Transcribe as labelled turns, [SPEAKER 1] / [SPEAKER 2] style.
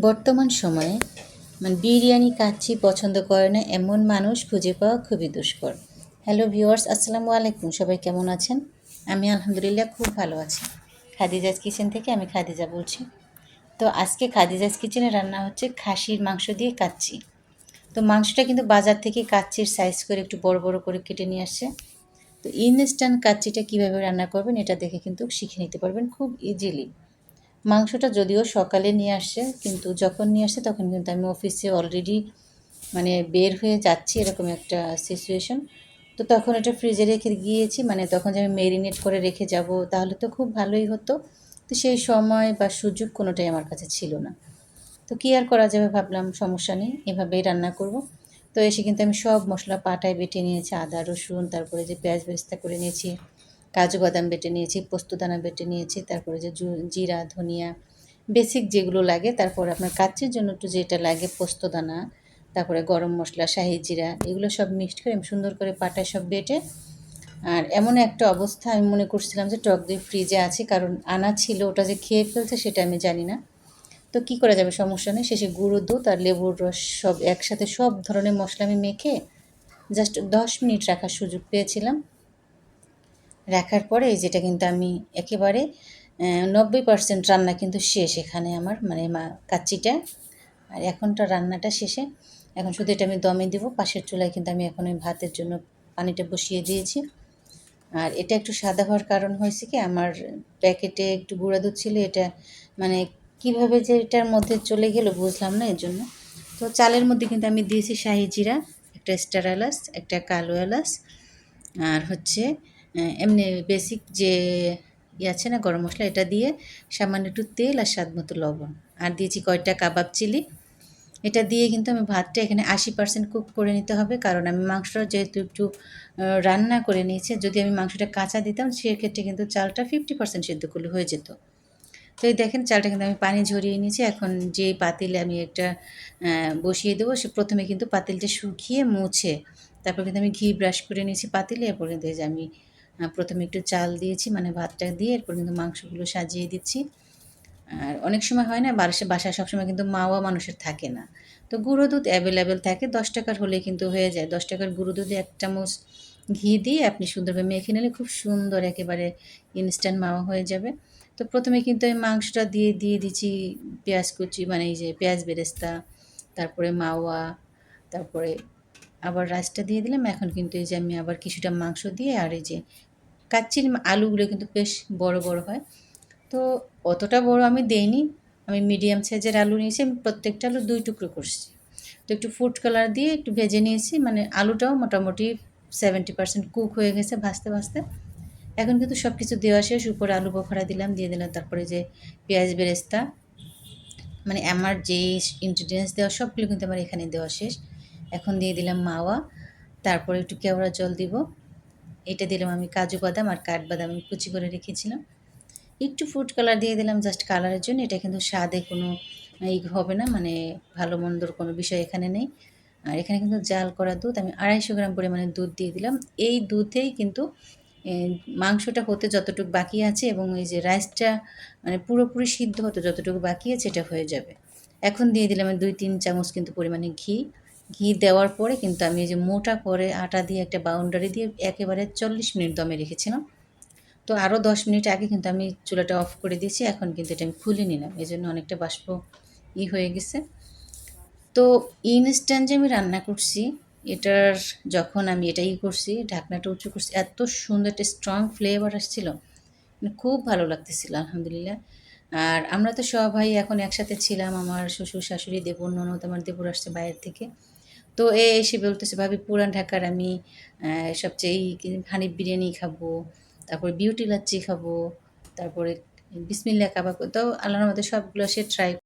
[SPEAKER 1] বর্তমান সময়ে বিরিয়ানি কাচ্চি পছন্দ করে না এমন মানুষ খুঁজে পাওয়া খুবই দুষ্কর। হ্যালো ভিউয়ার্স, আসসালামু আলাইকুম। সবাই কেমন আছেন? আমি আলহামদুলিল্লাহ খুব ভালো আছি। খাদিজাজ কিচেন থেকে আমি খাদিজা বলছি। তো আজকে খাদিজাজ কিচেনে রান্না হচ্ছে খাসির মাংস দিয়ে কাচ্চি। তো মাংসটা কিন্তু বাজার থেকে কাচ্চির সাইজ করে একটু বড় বড় করে কেটে নিয়ে আসছে। তো ইনস্ট্যান্ট কাচ্চিটা কীভাবে রান্না করবেন এটা দেখে কিন্তু শিখে নিতে পারবেন খুব ইজিলি। মাংসটা যদিও সকালে নিয়ে আসছে, কিন্তু যখন নিয়ে আসছে তখন কিন্তু আমি অফিসে অলরেডি বের হয়ে যাচ্ছি, এরকম একটা সিচুয়েশন। তো তখন এটা ফ্রিজে রেখে গিয়েছি, তখন যে আমি মেরিনেট করে রেখে যাব তাহলে তো খুব ভালোই হতো। তো সেই সময় বা সুযোগ কোনোটাই আমার কাছে ছিল না। তো কী আর করা যাবে, ভাবলাম সমস্যা নেই, এভাবেই রান্না করব। তো এসে কিন্তু আমি সব মশলা পাটায় বেটে নিয়েছি, আদা রসুন, তারপরে যে পেঁয়াজ বেরেস্তা করে নিয়েছি, কাজু বাদাম বেটে নিয়েছি, পোস্তদানা বেটে নিয়েছি, তারপরে যে জিরা ধনিয়া বেসিক যেগুলো লাগে, তারপর আপনার কাচ্চির জন্য একটু যেটা লাগে পোস্তদানা, তারপরে গরম মশলা, শাহি জিরা, এগুলো সব মিক্সড করে আমি সুন্দর করে পাটায় সব বেটে, আর এমন একটা অবস্থা আমি মনে করছিলাম যে টক দই ফ্রিজে আছে, কারণ আনা ছিল, ওটা যে খেয়ে ফেলছে সেটা আমি জানি না। তো কী করা যাবে, সমস্যা নেই। শেষে গুঁড়ো দুধ আর লেবুর রস সব একসাথে সব ধরনের মশলা আমি মেখে জাস্ট 10 মিনিট রাখার সুযোগ পেয়েছিলাম। রাখার পরে যেটা কিন্তু আমি একেবারে 90% রান্না কিন্তু শেষ এখানে আমার, কাচ্চিটা। আর এখনটা রান্নাটা শেষে, এখন শুধু এটা আমি দমে দেবো। পাশের চুলায় কিন্তু আমি এখন ওই ভাতের জন্য পানিটা বসিয়ে দিয়েছি। আর এটা একটু সাদা হওয়ার কারণ হয়েছে কি, আমার প্যাকেটে একটু গুঁড়া দুধ ছিল, এটা কীভাবে যে এটার মধ্যে চলে গেল বুঝলাম না, এর জন্য। তো চালের মধ্যে কিন্তু আমি দিয়েছি শাহি জিরা, একটা স্টার এলাচ, একটা কালো এলাচ, আর হচ্ছে এমনি বেসিক যে আছে না গরম মশলা, এটা দিয়ে সামান্য একটু তেল আর স্বাদ মতো লবণ, আর দিয়েছি কয়টা কাবাব চিলি। এটা দিয়ে কিন্তু আমি ভাতটা এখানে 80% কুক করে নিতে হবে, কারণ আমি মাংসটা যেহেতু একটু রান্না করে নিয়েছি। যদি আমি মাংসটা কাঁচা দিতাম সেক্ষেত্রে কিন্তু চালটা 50% সিদ্ধ করলে হয়ে যেত। তো এই দেখেন, চালটা কিন্তু আমি পানি ঝরিয়ে নিয়েছি। এখন যে পাতিলে আমি একটা বসিয়ে দেবো, সে প্রথমে কিন্তু পাতিলটা শুকিয়ে মুছে তারপর কিন্তু আমি ঘি ব্রাশ করে নিয়েছি পাতিলে। এরপর কিন্তু এই যে আমি প্রথমে একটু চাল দিয়েছি, ভাতটা দিয়ে এরপর কিন্তু মাংসগুলো সাজিয়ে দিচ্ছি। আর অনেক সময় হয় না, বাসায় সবসময় কিন্তু মাওয়া মানুষের থাকে না, তো গুঁড়ো দুধ অ্যাভেলেবেল থাকে। 10 টাকার হলে কিন্তু হয়ে যায়। 10 টাকার গুঁড়ো দুধে 1 চামচ ঘি দিয়ে আপনি সুন্দরভাবে মেখে নিলে খুব সুন্দর একেবারে ইনস্ট্যান্ট মাওয়া হয়ে যাবে। তো প্রথমে কিন্তু আমি মাংসটা দিয়ে দিচ্ছি পেঁয়াজ কুচি, এই যে পেঁয়াজ বেরেস্তা, তারপরে মাওয়া, তারপরে আবার রাইসটা দিয়ে দিলাম। এখন কিন্তু এই যে আমি আবার কিছুটা মাংস দিয়ে, আর এই যে কাচ্চির আলুগুলো কিন্তু বেশ বড় বড় হয়, তো অতটা বড় আমি দেইনি। আমি মিডিয়াম সাইজের আলু নিয়েছি, আমি প্রত্যেকটা আলু 2 টুকরো করছি। তো একটু ফুড কালার দিয়ে একটু ভেজে নিয়েছি, আলুটাও মোটামুটি 70% কুক হয়ে গেছে ভাজতে ভাজতে। এখন কিন্তু সব কিছু দেওয়া শেষ, উপরে আলু বোখরা দিয়ে দিলাম, তারপরে যে পেঁয়াজ বেরেস্তা, আমার যে ইনগ্রিডিয়েন্টস দেওয়া সবগুলো কিন্তু আমার এখানে দেওয়া শেষ। এখন দিয়ে দিলাম মাওয়া, তারপরে একটু কেওড়া জল দিব। এটা দিলাম আমি কাজু বাদাম আর কাঠবাদাম আমি কুচি করে রেখেছিলাম। একটু ফুড কালার দিয়ে দিলাম জাস্ট কালারের জন্য। এটা কিন্তু স্বাদে কোনো হবে না, ভালো মন্দর কোনো বিষয় এখানে নেই। আর এখানে কিন্তু জাল করা দুধ, আমি 250 গ্রাম পরিমাণে দুধ দিয়ে দিলাম। এই দুধেই কিন্তু মাংসটা হতে যতটুকু বাকি আছে এবং এই যে রাইসটা পুরোপুরি সিদ্ধ হতে যতটুকু বাকি আছে এটা হয়ে যাবে। এখন দিয়ে দিলাম 2-3 চামচ কিন্তু পরিমাণে ঘি। ঘি দেওয়ার পরে কিন্তু আমি এই যে মোটা করে আটা দিয়ে একটা বাউন্ডারি দিয়ে একেবারে 40 মিনিট দমে রেখেছিলাম। তো আরও 10 মিনিট আগে কিন্তু আমি চুলাটা অফ করে দিয়েছি। এখন কিন্তু এটা আমি খুলে নিলাম, এই জন্য অনেকটা বাষ্প হয়ে গেছে। তো ইনস্ট্যান্ট যে আমি রান্না করছি, এটার যখন আমি এটা করছি, ঢাকনাটা উঁচু করছি, এত সুন্দর একটা স্ট্রং ফ্লেভার আসছিল, খুব ভালো লাগতেছিল আলহামদুলিল্লাহ। আর আমরা তো সবাই এখন একসাথে ছিলাম, আমার শ্বশুর শাশুড়ি, দেবর ননদ, আমার দেবর আসছে বাইরের থেকে। তো এসে বলতেছে, ভাবি পুরান ঢাকার আমি সবচেয়ে হানিফ বিরিয়ানি খাবো, তারপরে বিউটি লাচ্ছি খাবো, তারপরে বিসমিল্লা কাবাব। তো আল্লাহর মধ্যে সবগুলো সে ট্রাই